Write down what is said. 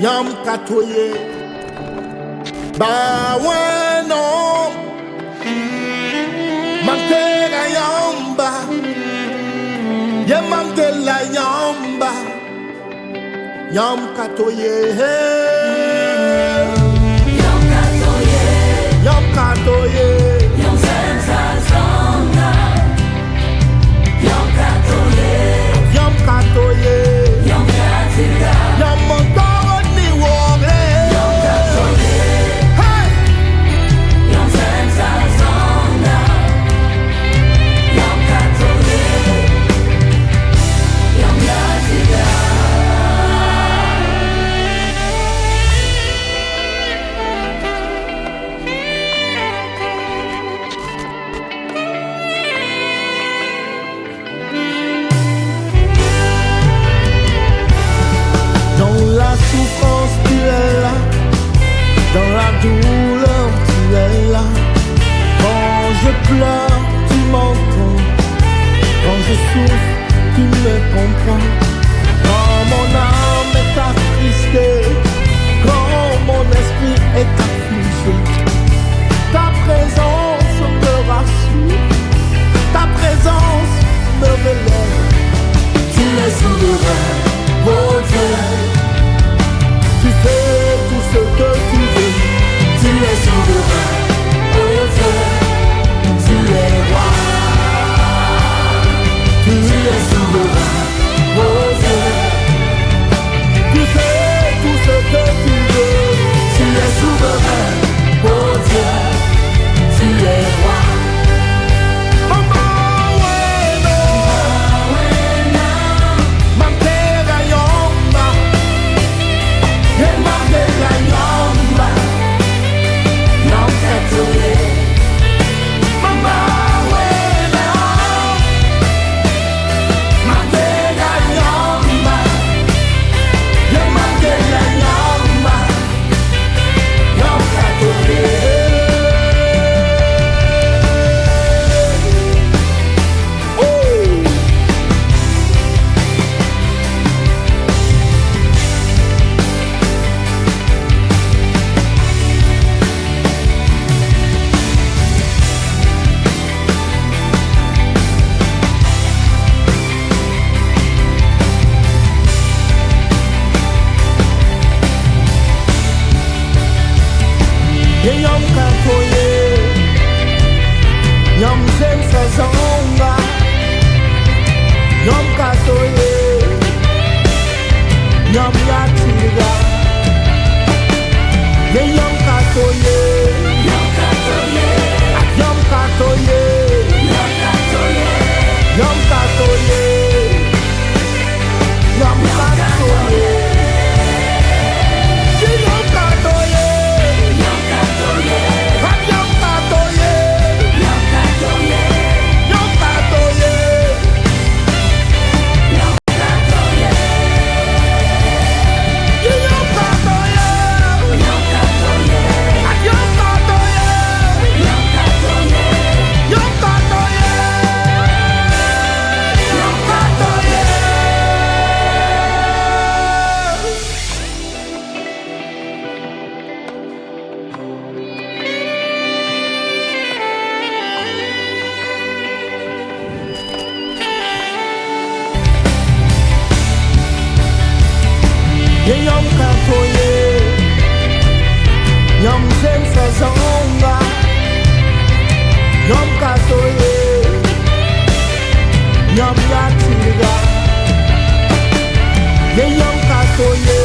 Yam katoye Bawano Mantega yamba Yemam de la yamba Yam katoye Yam katoye Yam katoye Yam senza songa Yam katoye Yam katoye Yam katiga Yam montoni wore Yam katoye Hey Yam senza songa Yam katoye Yam katiga Dans la souffrance tu es là, dans la douleur tu es là. Quand je pleure tu m'entends, quand je souffre tu me comprends. Quand mon âme est attristée, quand mon esprit est affligé, ta présence me rassure, ta présence me relève. Tu es souverain, oh Dieu. Tu fais tout ce que tu veux. Tu es souverain, oh Dieu. Tu es roi. Tu es souverain, oh Dieu. Tu fais tout ce que tu veux. Tu es souverain, oh Dieu. Tu es roi. Mama wena, mantega yomba, Yemandela yomba, yom katoye. mama wena, Mandela yomba, yemandela yomba, yom katoye. oh. Yom katoye, yom senza zonga, yom katoye, yom yatiga, yom katoye, Yom katoye, yom katoye, yom katoye. yom katoye, yom katoye, yom katoye, Yom katoye, yom katoye, yom katoye, yom katoye. yom katoye, Yom katoye, yom katoye, yom katoye, yom katoye, yom katoye, yom katoye. Yom katoye, yom senza zonga, yom katoye, yom yatiga, yom katoye.